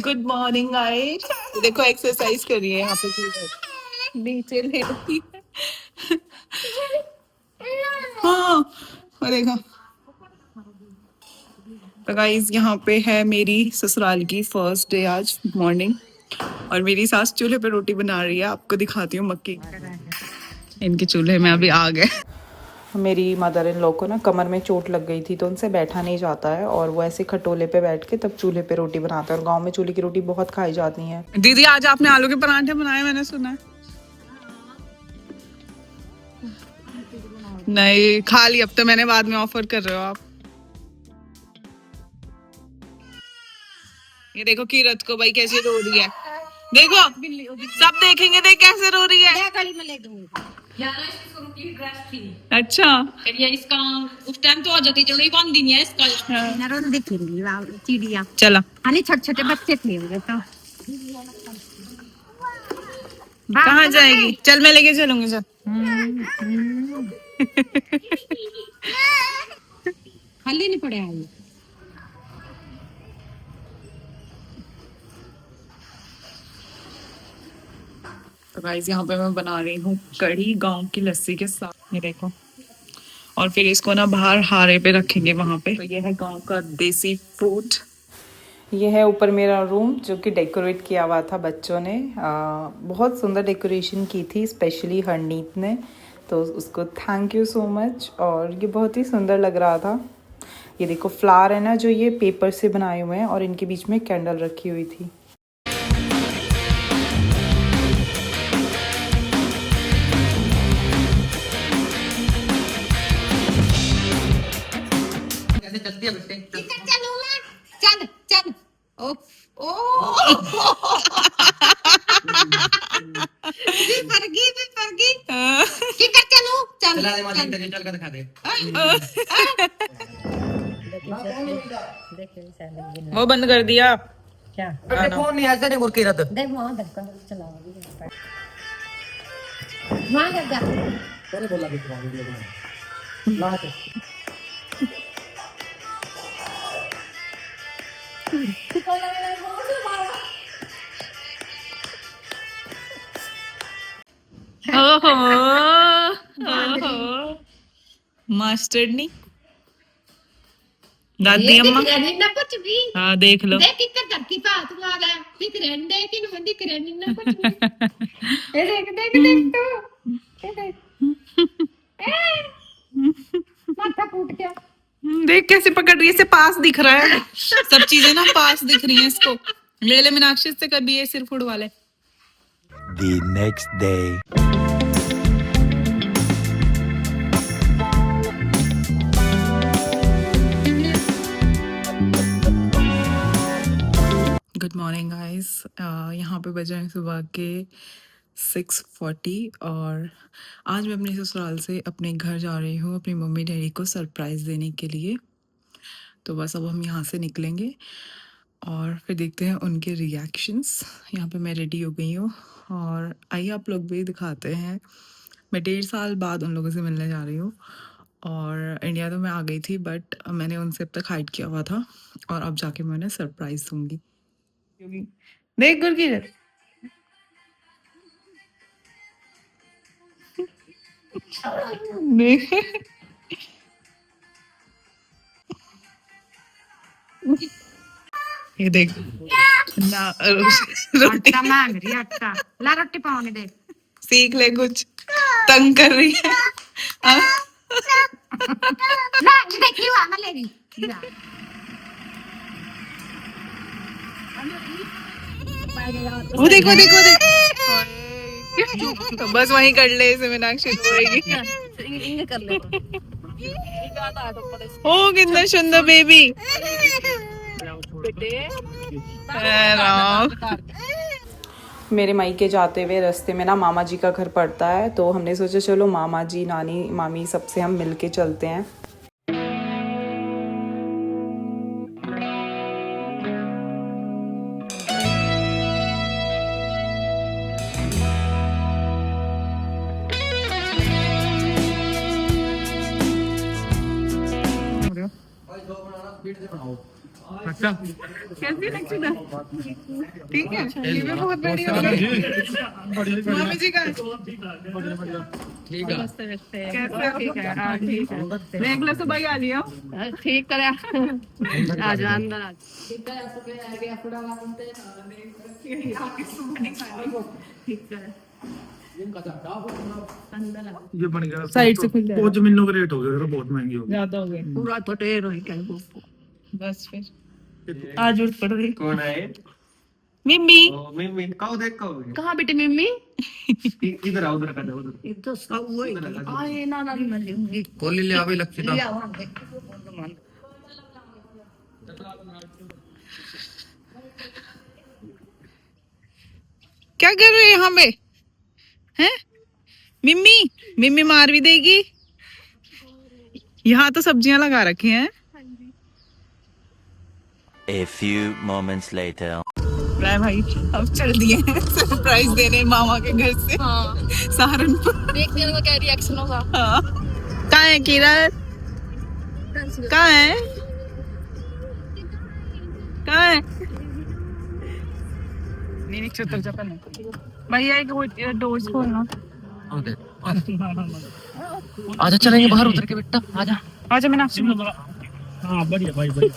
Good morning guys. देखो exercise कर रही है यहाँ पे, नीचे लेटी है। हाँ और देखो, तो गाइस यहाँ पे है मेरी ससुराल की फर्स्ट डे आज मॉर्निंग, और मेरी सास चूल्हे पे रोटी बना रही है। आपको दिखाती हूँ मक्की इनके चूल्हे में अभी आ गए। मेरी मदर इन लॉ को ना कमर में चोट लग गई थी, तो उनसे बैठा नहीं जाता है, और वो ऐसे खटोले पे बैठ के तब चूल्हे पे रोटी बनाते हैं। और गांव में चूल्हे की रोटी बहुत खाई जाती है। दीदी आज आपने आलू के परांठे बनाए, मैंने सुना। नहीं खा ली, अब तो मैंने बाद में ऑफर कर रहे हो आप। ये देखो कीरत को भाई कैसे रो रही है, देखो सब देखेंगे, देख कैसे रो रही है। अच्छा ये इसका उस टाइम तो आ जाती चलो बंद ही नहीं है इसका। चिड़िया चला छोटे छोटे बच्चे थे तो कहाँ जाएगी, चल मैं लेके चलूंगी चल। खाली नहीं पड़े आई। तो गाइस यहाँ पे मैं बना रही हूँ कढ़ी गांव की लस्सी के साथ, ये देखो। और फिर इसको ना बाहर हारे पे रखेंगे वहां पे। तो ये है गांव का देसी फूड। ये है ऊपर मेरा रूम जो कि डेकोरेट किया हुआ था बच्चों ने। बहुत सुंदर डेकोरेशन की थी, स्पेशली हरनीत ने, तो उसको थैंक यू सो मच। और ये बहुत ही सुंदर लग रहा था। ये देखो फ्लावर है ना, जो ये पेपर से बनाए हुए हैं, और इनके बीच में कैंडल रखी हुई थी। चल चल ओ ओ फरगी टिकट चलो चल चला दे मालिक तेरे चल कर दिखा दे। वो बंद कर दिया क्या फोन नहीं ऐसे नहीं मुर्की रत देख वहां तक चला वहां तक जा तेरे बोला कि तुम्हारी वीडियो बना ला के ओहो मास्टर्ड नहीं दादी अम्मा ना कुछ भी। हाँ देख लो, देख कितना धरती पे हाथ मारा है, दिख रहे हैं कि नहीं दिख रहे हैं ना कुछ भी। ये देख देख देख तो ये देख माथा फूट गया। देख कैसे पकड़ रही है, इसे पास दिख रहा है, सब चीजें ना पास दिख रही हैं इसको। ले ले मीनाक्षी से कभी ये सिर फुड़ वाले। The next day. Good morning guys. यहाँ पे बजे हैं सुबह के 6:40, और आज मैं अपने ससुराल से अपने घर जा रही हूँ अपनी मम्मी डैडी को सरप्राइज़ देने के लिए। तो बस अब हम यहाँ से निकलेंगे और फिर देखते हैं उनके रिएक्शंस। यहाँ पे मैं रेडी हो गई हूँ, और आइए आप लोग भी दिखाते हैं। मैं 1.5 साल बाद उन लोगों से मिलने जा रही हूँ, और इंडिया तो मैं आ गई थी, बट मैंने उनसे अब तक हाइड किया हुआ था, और अब जाके मैं उन्हें सरप्राइज़ दूँगी। देख गुरकीरत देख, ये देख ना रोटी आटा मांग रही है, आटा ला रोटी पाओगे दे। सीख ले, कुछ तंग कर रही है। ना देखी हुआ मैं ले रही वो देखो देखो देखो, तो बस वहीं कर ले इसे, मीनाक्षी रोएगी। इंगे कर ले ओ कितना सुंदर बेबी। मेरे मायके जाते हुए रास्ते में ना मामा जी का घर पड़ता है, तो हमने सोचा चलो मामा जी नानी मामी सबसे हम मिलके चलते हैं। अच्छा कैसी लगी ना? ठीक है, ये भी बहुत बढ़िया हो गई। मामी जी का ठीक है। कैसे? ठीक है, हाँ ठीक है। मैं अगले सुबह ही आ रही हूँ। ठीक करे आ जाओ अंदर आ ये बन गया साइड से खुल जाएगा। वो जमीनों के रेट हो गए बहुत महंगे हो गए। ज्यादा हो गए पूरा तो ढेर हो गया वो बस फिर आज उठ पड़ रही कौन है? मिम्मी। ओ, मैं कहो देख कहो कहाँ बेटे मम्मी इधर आओ, उधर का दो, उधर इधर सब वही आए ना ना मैं लूंगी कोली ले आवे लक्षिता। लिया वहां पे क्या कर रहे हैं यहाँ पे? हैं मिम्मी? मिम्मी मार भी देगी। यहाँ तो सब्जियां लगा रखी हैं। A few moments later. राय भाई अब चल दिए हैं सरप्राइज देने मामा के घर से सहारनपुर। देखते हैं क्या रिएक्शन होगा हाँ। कहाँ है किरण? कहाँ है? कहाँ है? नहीं नहीं चतर चपन भैया एक डोर्स खोलना। आजा चलेंगे बाहर उतर के बेटा आजा। आजा मैं आपसे हाँ बढ़िया भाई बढ़िया।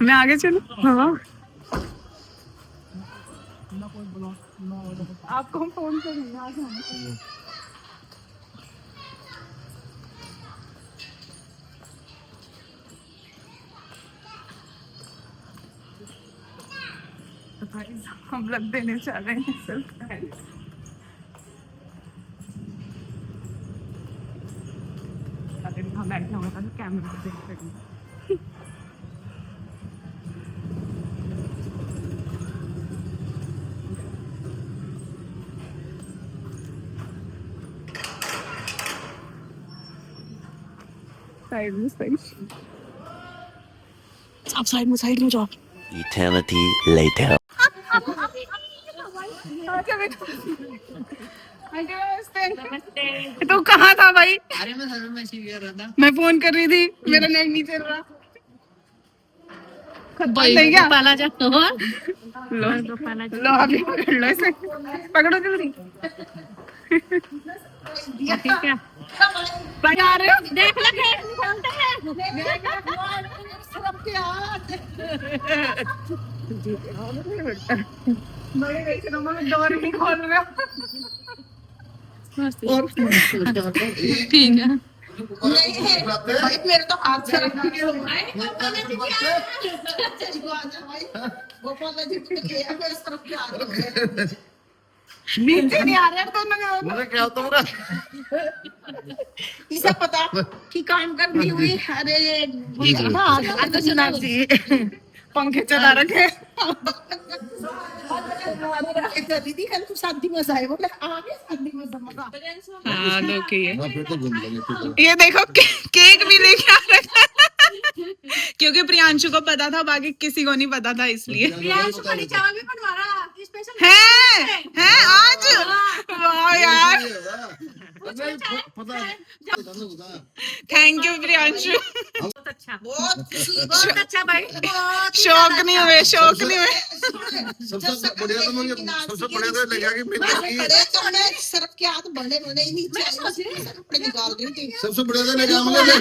मैं आगे चलूं? हाँ आपको हम फोन करेंगे आ जाना। तो भाई हम लोग देने जा रहे हैं सरप्राइज। हम बैठे हुए थे कैमरे पे देख रहे हैं। साइड में साइड में जाओ। Eternity later. तो कहाँ था भाई? अरे मैं सर में सी कर रहा था मैं फोन कर रही थी मेरा नेट नहीं चल रहा। भाई नहीं क्या? पाला जा लो लो अभी पकड़ लो इसे पकड़ो जल्दी। ठीक है बजा रहे हो? देख लगे बोलते हैं बड़े कैसे नो मैं डोर नहीं खोल रहा। ठीक है भाई मेरे तो हाथ से रखा गया गोपाल जी के मेरे तरफ क्या आ रहा है नीचे नहीं आ रहा है दोनों का। मुझे क्या होता होगा? इसे पता कि काम करनी हुई अरे तो सुना जी पंखे चला रखे। दीदी कल तू शादी में आए बोले आगे शादी में मजा हाँ लोग ये फिर तो घूम लेंगे। ये देखो केक भी लेके आ रखा है क्योंकि प्रियांशु को पता था बाकी किसी को नहीं पता था इसलिए। चावल भी बनवा रहा स्पेशल है आज वाह यार थैंक यू प्रियांशु। बहुत अच्छा भाई शौक नहीं हुए सबसे बढ़िया तो मुझे सबसे बढ़िया तो लगा कि बड़े तो बड़े सरफ के हाथ बड़े बड़े ही नीचे कपड़े निकाल रही थी सबसे बढ़िया तो लगा मुझे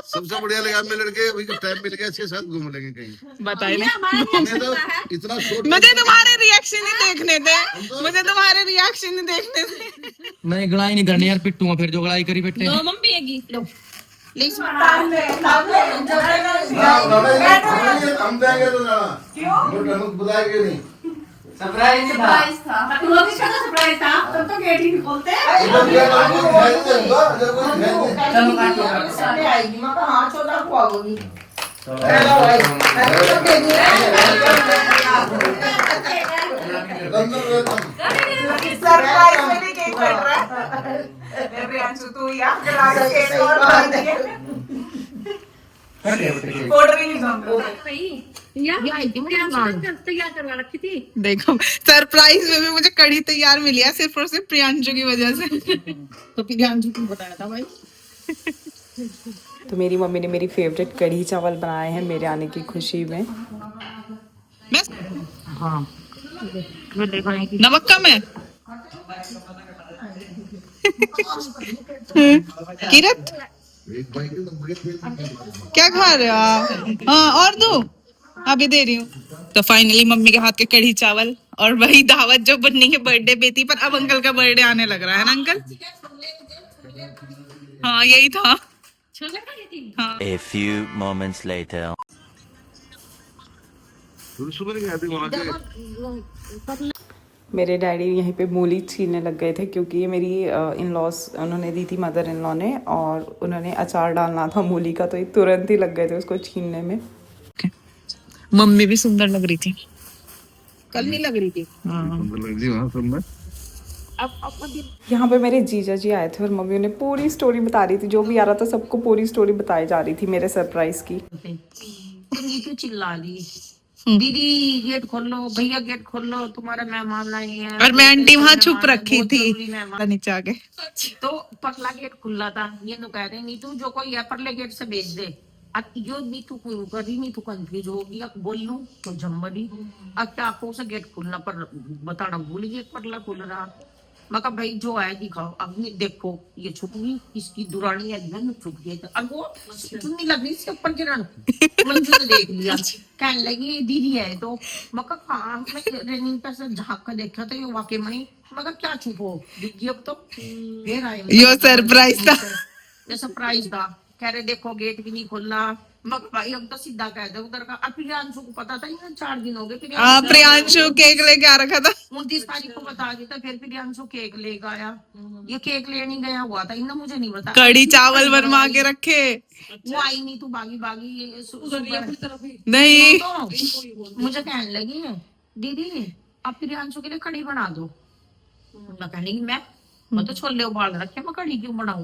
सबसे बढ़िया लगा मैं लड़के अभी टाइम मिल गया इसके साथ घूम लेंगे कहीं। बताइए मैं तो इतना शॉर्ट मुझे तुम्हारे रिएक्शन ही देखने थे। मुझे तुम्हारे रिएक्शन ही देखने थे। नहीं गड़ाई नहीं करनी यार पिट्टू फिर जो गड़ाई करी बेटे दो मम्मी हैगी लो हम देंगे तो ना क्यों बुलाएंगे नहीं सरप्राइज था। सरप्राइज था तब तो गेट ही नहीं खोलते चलो काटो आएगी मैं हाँ छोटा हुआ होगी सरप्राइज में भी केक कट रहा है। प्रियांशु तू यहाँ के लागे केक और बांध दिए। फोटो भी नहीं तैयार करवा रखी थी देखो सरप्राइज में भी मुझे कड़ी तैयार मिली है सिर्फ और सिर्फ प्रियांशु की वजह से। तो प्रियांशु को बताया था भाई तो मेरी मम्मी ने मेरी फेवरेट कढ़ी चावल बनाए हैं मेरे आने की खुशी में। हाँ नमक कम है। किरत क्या खा रहे हो आप? हाँ और दो, अभी दे रही हूँ। तो फाइनली मम्मी के हाथ के कढ़ी चावल और वही दावत जो बन्नी के बर्थडे पे थी, पर अब अंकल का बर्थडे आने लग रहा है ना अंकल? हाँ यही था। हाँ A few moments later. मेरे डैडी यहीं पे मूली छीलने लग गए थे क्योंकि ये मेरी इन लॉस उन्होंने दी थी, मदर इन लॉ ने, और उन्होंने अचार डालना था मूली का, तो ये तुरंत ही लग गए थे उसको छीलने में। मम्मी भी सुंदर लग रही थी, कल नहीं लग रही थी। यहाँ पे मेरे जीजा जी आए थे और मम्मी उन्हें पूरी स्टोरी बता रही थी, जो भी आ रहा था सबको पूरी स्टोरी बताई जा रही थी मेरे सरप्राइज की। तुम ये क्यों चिल्ला रही? दीदी गेट खोल लो, भैया गेट खोल लो, तुम्हारा मेहमान आए हैं। और मैं आंटी वहाँ छुप मेहमान है, रखी बहुत थी जरूरी मेहमान। नीचे आके। तो पतला गेट खुला था, ये नो कह रहे नीतू जो कोई है परले गेट से भेज दे। अब जो नीतू कोई करी नीतू कंफ्यूज होगी, अब बोल लूं तो जम्बरी। अब क्या आपको से गेट खुलना पर बताना भूल गए परला खुल रहा। मैं कहा भाई जो है दिखाओ। अब देखो ये छुप गई, इसकी दुरानी है छुप गई। अब वो चुन्नी लग रही इसके ऊपर किरण मंजू ने देख लिया, कहने लगी दीदी है। तो मैं कहा हाँ, मैं रेनिंग पर से झाँक कर देखा तो ये वाकई में। मैं कहा क्या छुपो दिखी अब तो फिर आए। यो सरप्राइज था, ये सरप्राइज था। कह रहे देखो गेट भी नहीं खुलना। मैं कहा भाई अब तो सीधा कह दे उधर का। अब प्रियांशु को पता था ये 4 दिन हो गए। प्रियांशु केक लेके आ रखा था। 29 तारीख को बता देता, फिर प्रियांशु केक लेके आया। ये केक लेने गया हुआ था, इन्हें मुझे नहीं बताया। कढ़ी चावल बनवा के रखे, वो आई नहीं, तू बागी बागी नहीं तो मुझे कहने लगी है दीदी आप प्रियांशु के लिए कढ़ी बना दो। मैं कहने लगी मैं तो छोले उबाल रखे, मैं कढ़ी क्यों बनाऊं?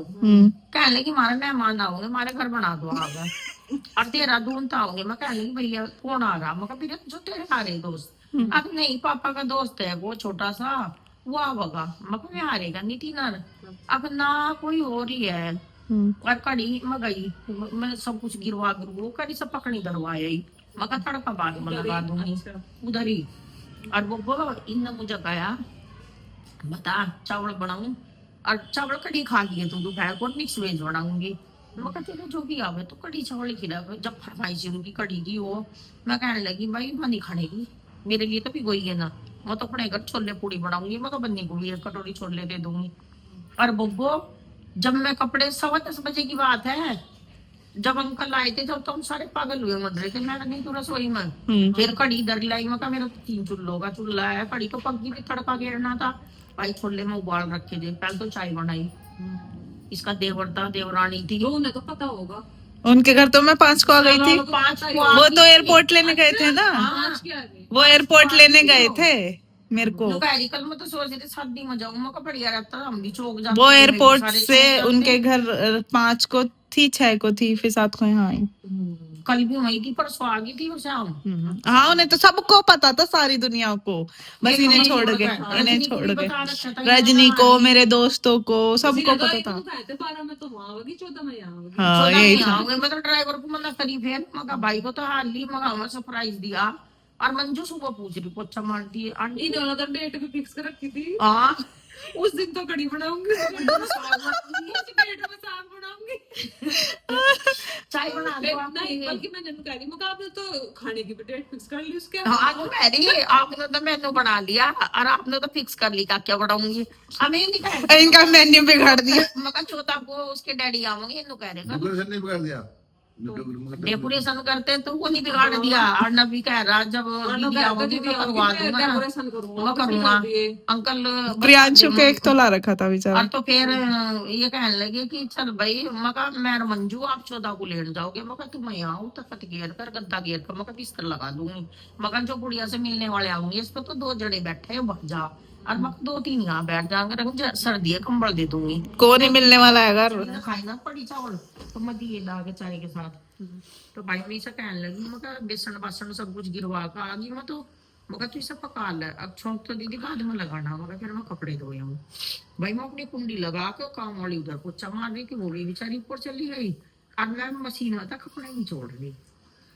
कहने लगी हमारे मेहमान आओगे, हमारे घर बना दो आगे। और तेरा दून तो आओगे। मैं कहने लगी भैया कौन आ रहा? मैं कहा जो तेरे आ रहे दोस्त। अब नहीं पापा का दोस्त है वो छोटा सा, वो आवेगा। मैं कहा हारेगा नहीं तीनर। अब ना कोई और ही है। और कड़ी मैं गई, मैं सब कुछ गिरवा गिरवा कड़ी सब पकड़ी दरवाया ही। मैं कहा तड़का बाद में लगा दूंगी उधर ही। और वो इन मुझे कहा बता चावल बनाऊं, और चावल कड़ी खा लिए तू दोपहर को मिक्स वेज बनाऊंगी। मैं कहती तेरे जो भी आवे तो कड़ी चावल खिला। जब फरमाइश उनकी कड़ी की हो, मैं कहने लगी भाई मैं नहीं खानेगी, मेरे लिए तो भी गोई है ना। मैं तो अपने घर छोले पूड़ी बनाऊंगी। मैं तो बन्नी को भी 1 कटोरी छोले दे दूंगी। और बब्बो जब मैं कपड़े 10:15 बजे की बात है, जब अंकल आए थे जब तो हम सारे पागल हुए मर रहे थे। मैं नहीं तो रसोई में फिर कड़ी दर लाई। मैं मेरा तो 3 चूल्हों का चूल्हा है, कड़ी तो पक गई, तड़का घेरना था भाई। छोले में उबाल रखे थे, पहले तो चाय बनाई। इसका देवर था, देवरानी थी, उन्हें तो पता होगा। उनके घर तो मैं 5 को आ गई थी। 5 वो तो एयरपोर्ट लेने गए थे ना, वो एयरपोर्ट लेने गए थे मेरे को। कल मैं तो सोच रही थी शादी में जाऊँ, मैं बढ़िया रहता हम भी चौक जाते। वो एयरपोर्ट से उनके घर 5 को थी, 6 को थी, फिर 7 को यहाँ आई। कल भी वही थी, परसों आ गई थी वो शाम। हाँ उन्हें तो सबको पता था, सारी दुनिया को, बस इन्हें छोड़ के, इन्हें छोड़ के रजनी को, मेरे दोस्तों को, सबको पता था। 12 में तो वहाँ होगी, 14 में यहाँ होगी। हाँ यही था। मैं तो ड्राइवर को मना करी, फिर मगा भाई को तो हाल ही मगा सरप्राइज दिया। और मंजू सुबह पूछ रही पोछा मारती है आंटी दोनों तो डेट भी फिक्स कर रखी थी। हाँ उस दिन तो कड़ी बनाऊंगी, चाय बना दो आप। नहीं बल्कि मैंने कह रही मगर आपने तो खाने की भी डेट फिक्स कर ली उसके। हाँ तो कह रही आपने तो मेन्यू बना लिया और आपने तो फिक्स कर ली क्या बनाऊंगी। हमें नहीं इनका मेन्यू बिगाड़ दिया। मगर चौथा को उसके डैडी आवेंगे, इन्हों कह रहे नहीं बिगाड़ दिया, डेकोरेशन करते हैं तो वो नहीं बिगाड़ दिया। और नबी कह रहा जब दीदी आओगी तो करवा दूंगा, मैं करूंगा। अंकल प्रियांशु केक तो ला रखा था बेचारा। और तो फिर ये कहने लगे कि चल भाई मका मैं मंजू आप 14 को लेट जाओगे। मका तुम यहाँ आओ तखत घेर कर गद्दा घेर कर मका बिस्तर लगा दूंगी। मका जो गुड़िया से मिलने वाले आऊंगे इस पर तो 2 जने बैठे बढ़ जा, और मैं 2-3 यहाँ बैठ जाऊंगा, सर्दी है कंबल दे दूंगी। कौन ही मिलने वाला है घर? खाई ना पड़ी चावल तो मैं दिए ला के चाय के साथ। तो भाई मैं इसे कहने लगी मैं बेसन बासन सब कुछ गिरवा कर आ गई। मैं तो मगर तू इसे पका ले, अब छोंक तो दीदी बाद में लगाना। मगर फिर मैं कपड़े धोए हूँ भाई। मैं अपनी कुंडी लगा के काम वाली उधर पोछा मार रही थी, वो भी बेचारी ऊपर चली गई। अगला मशीन आता कपड़ा नहीं छोड़ रही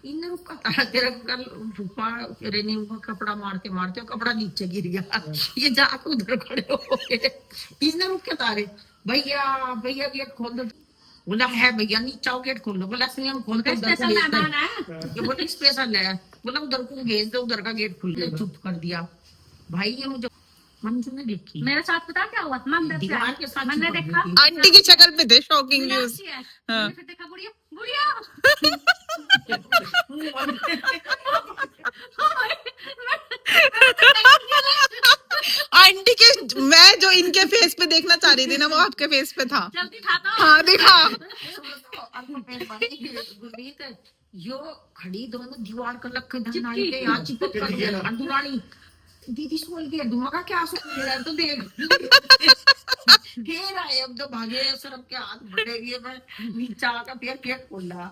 इन रुका था तेरा कल धूपा रेनी में कपड़ा मारते मारते कपड़ा नीचे गिर गया ये जाके उधर खड़े हो गए इन रुके तारे भैया भैया गेट खोल दो बोला है भैया नीचे आओ गेट खोल दो बोला इसलिए हम खोल के स्पेशल मेहमान है ये बोली स्पेशल है बोला उधर को भेज दो उधर का गेट खुल गया चुप कर दिया भाई ये मुझे मंजू ने देखी मेरे साथ पता क्या हुआ मैं अंदर से दीवार आई। के साथ मैंने चिपक देखा गई थी। आंटी की शक्ल पे थे शॉकिंग न्यूज। मीनाक्षी है। हाँ। मैंने फिर देखा गुड़िया गुड़िया आंटी के मैं जो इनके फेस पे देखना चाह रही थी ना वो आपके फेस पे था। जल्दी खा दो हाँ देखा। गुरमीत यो खड़ी दोनों दीवार का लक धनाई के यहाँ चिपक कर दिया अंदुरानी दीदी सोल गया दुआ क्या सो गया तो देख फिर आए अब तो भागे सरब के हाथ बढ़े गए मैं नीचा का फिर गेट खोला